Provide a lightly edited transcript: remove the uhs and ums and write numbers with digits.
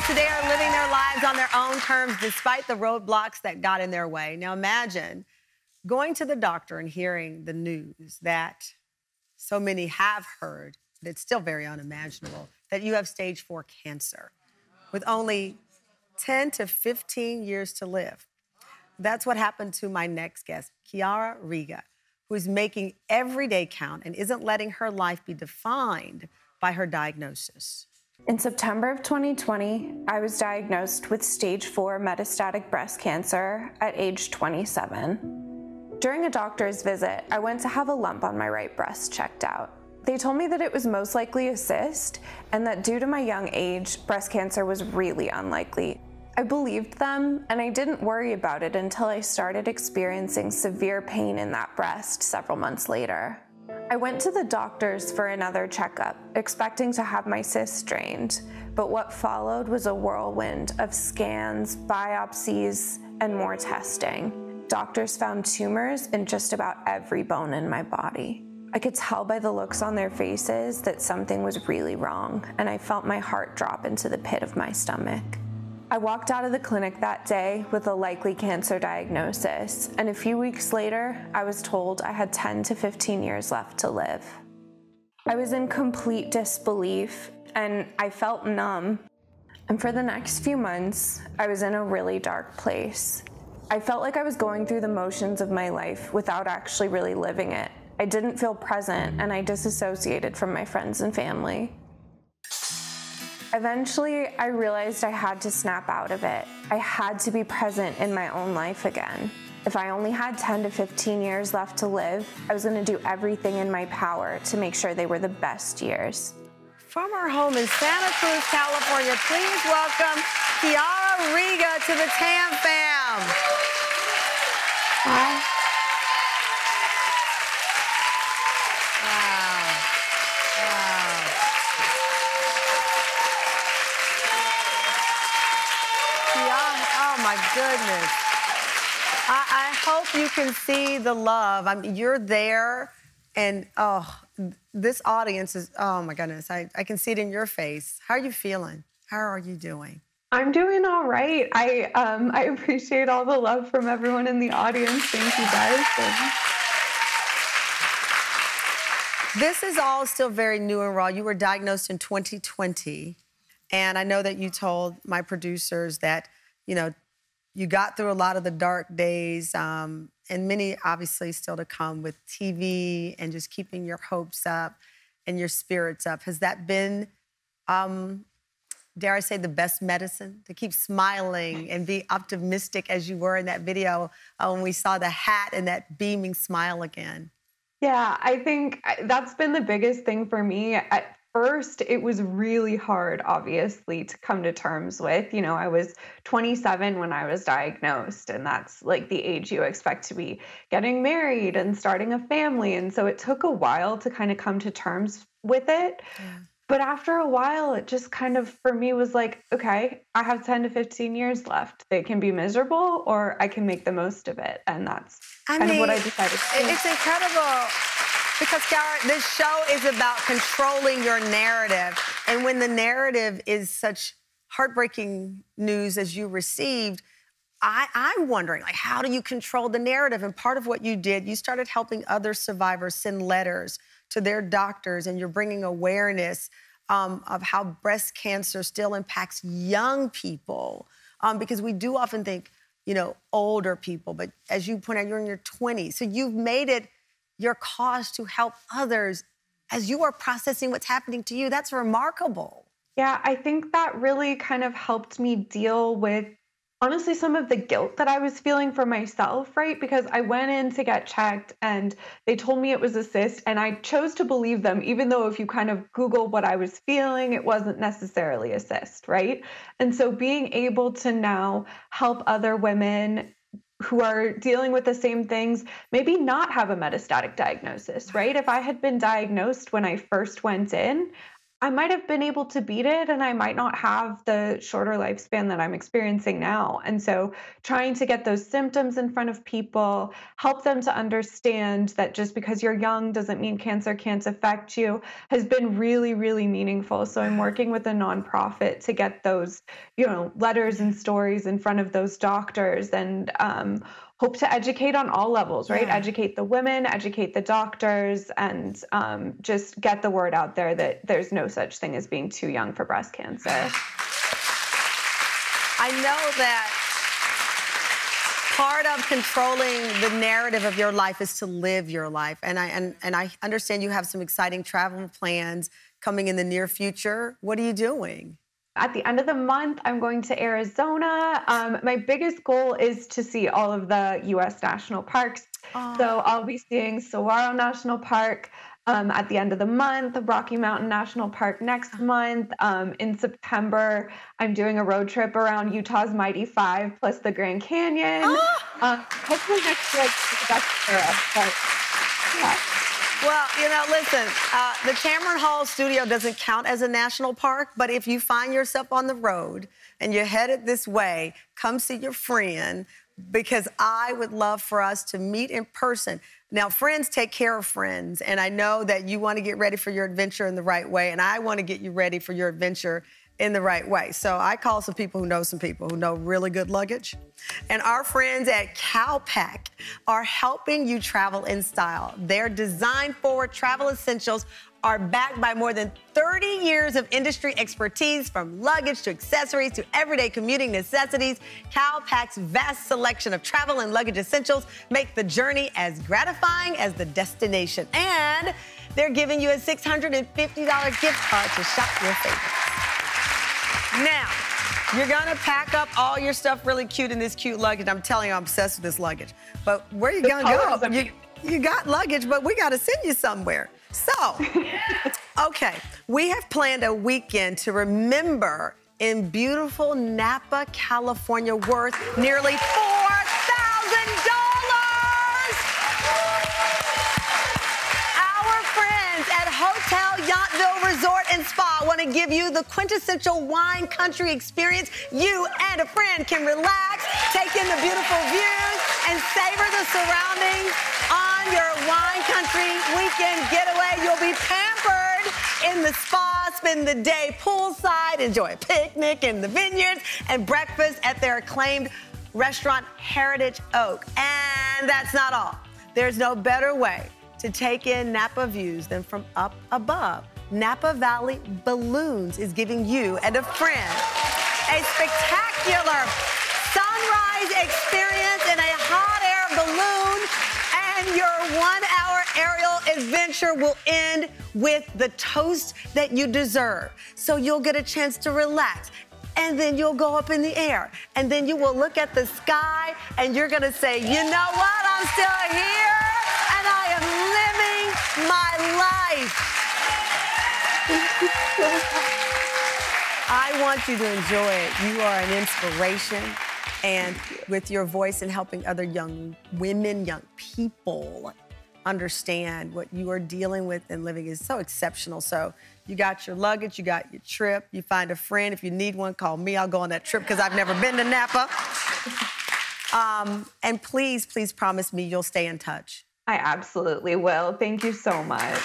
girls today are living their lives on their own terms despite the roadblocks that got in their way. Now imagine going to the doctor and hearing the news that so many have heard, but it's still very unimaginable, that you have stage 4 cancer with only 10 to 15 years to live. That's what happened to my next guest, Kiara Riga, who is making every day count and isn't letting her life be defined by her diagnosis. In September of 2020, I was diagnosed with stage 4 metastatic breast cancer at age 27. During a doctor's visit, I went to have a lump on my right breast checked out. They told me that it was most likely a cyst and that due to my young age, breast cancer was really unlikely. I believed them, and I didn't worry about it until I started experiencing severe pain in that breast several months later. I went to the doctors for another checkup, expecting to have my cyst drained, but what followed was a whirlwind of scans, biopsies, and more testing. Doctors found tumors in just about every bone in my body. I could tell by the looks on their faces that something was really wrong, and I felt my heart drop into the pit of my stomach. I walked out of the clinic that day with a likely cancer diagnosis, and a few weeks later, I was told I had 10 to 15 years left to live. I was in complete disbelief, and I felt numb. And for the next few months, I was in a really dark place. I felt like I was going through the motions of my life without actually really living it. I didn't feel present, and I disassociated from my friends and family. Eventually, I realized I had to snap out of it. I had to be present in my own life again. If I only had 10 to 15 years left to live, I was going to do everything in my power to make sure they were the best years. From our home in Santa Cruz, California, please welcome Kiara Riga to the TAM fam. Hi. My goodness. I hope you can see the love. I mean, you're there, and this audience is, oh my goodness, I can see it in your face. How are you feeling? How are you doing? I'm doing all right. I appreciate all the love from everyone in the audience. Thank you guys. This is all still very new and raw. You were diagnosed in 2020, and I know that you told my producers that, you know, you got through a lot of the dark days, and many obviously still to come with TV and just keeping your hopes up and your spirits up. Has that been, dare I say, the best medicine? To keep smiling and be optimistic as you were in that video when we saw the hat and that beaming smile again? Yeah, I think that's been the biggest thing for me. At first, it was really hard, obviously, to come to terms with. You know, I was 27 when I was diagnosed, and that's like the age you expect to be getting married and starting a family. And so it took a while to kind of come to terms with it. Yeah. But after a while, it just kind of, for me, was like, okay, I have 10 to 15 years left. They can be miserable, or I can make the most of it. And that's kind of what I decided to do. It's incredible. Because, Kiara, this show is about controlling your narrative. And when the narrative is such heartbreaking news as you received, I'm wondering, like, how do you control the narrative? And part of what you did, you started helping other survivors send letters to their doctors, and you're bringing awareness of how breast cancer still impacts young people. Because we do often think, you know, older people, but as you point out, you're in your 20s. So you've made it your cause to help others as you are processing what's happening to you. That's remarkable. Yeah, I think that really kind of helped me deal with, honestly, some of the guilt that I was feeling for myself, right? Because I went in to get checked and they told me it was a cyst, and I chose to believe them, even though if you kind of Google what I was feeling, it wasn't necessarily a cyst, right? And so being able to now help other women who are dealing with the same things, maybe not have a metastatic diagnosis, right? If I had been diagnosed when I first went in, I might have been able to beat it and I might not have the shorter lifespan that I'm experiencing now. And so trying to get those symptoms in front of people, help them to understand that just because you're young doesn't mean cancer can't affect you has been really, really meaningful. So I'm working with a nonprofit to get those, letters and stories in front of those doctors and hope to educate on all levels, right? Yeah. Educate the women, educate the doctors, and just get the word out there that there's no such thing as being too young for breast cancer. I know that part of controlling the narrative of your life is to live your life. And I understand you have some exciting travel plans coming in the near future. What are you doing? At the end of the month, I'm going to Arizona. My biggest goal is to see all of the U.S. national parks. Oh. So I'll be seeing Saguaro National Park at the end of the month, Rocky Mountain National Park next month. In September, I'm doing a road trip around Utah's Mighty Five plus the Grand Canyon. Hopefully next year, that's Europe. But yeah. Well, listen, the Tamron Hall studio doesn't count as a national park, but if you find yourself on the road and you're headed this way, come see your friend, because I would love for us to meet in person. Now, friends take care of friends, and I know that you want to get ready for your adventure in the right way, and I want to get you ready for your adventure in the right way. So I call some people who know really good luggage. And our friends at CalPack are helping you travel in style. Their design-forward travel essentials are backed by more than 30 years of industry expertise, from luggage to accessories to everyday commuting necessities. CalPack's vast selection of travel and luggage essentials make the journey as gratifying as the destination. And they're giving you a $650 gift card to shop your favorites. Now, you're gonna pack up all your stuff really cute in this cute luggage. I'm telling you, I'm obsessed with this luggage. But where are you gonna go? You got luggage, but we gotta send you somewhere. So, okay, we have planned a weekend to remember in beautiful Napa, California, worth nearly $4,000. Our friends at Hotel Yountville Resort and Spa want to give you the quintessential wine country experience. You and a friend can relax, take in the beautiful views, and savor the surroundings on your wine country weekend getaway. You'll be pampered in the spa, spend the day poolside, enjoy a picnic in the vineyards, and breakfast at their acclaimed restaurant, Heritage Oak. And that's not all. There's no better way to take in Napa views than from up above. Napa Valley Balloons is giving you and a friend a spectacular sunrise experience in a hot air balloon, and your 1-hour aerial adventure will end with the toast that you deserve. So you'll get a chance to relax, and then you'll go up in the air, and then you will look at the sky, and you're gonna say, you know what, I'm still here, and I am living my life. I want you to enjoy it. You are an inspiration, and with your voice and helping other young women, young people understand what you are dealing with and living is so exceptional. So you got your luggage, you got your trip, you find a friend. If you need one, call me. I'll go on that trip because I've never been to Napa. And please, please promise me you'll stay in touch. I absolutely will. Thank you so much.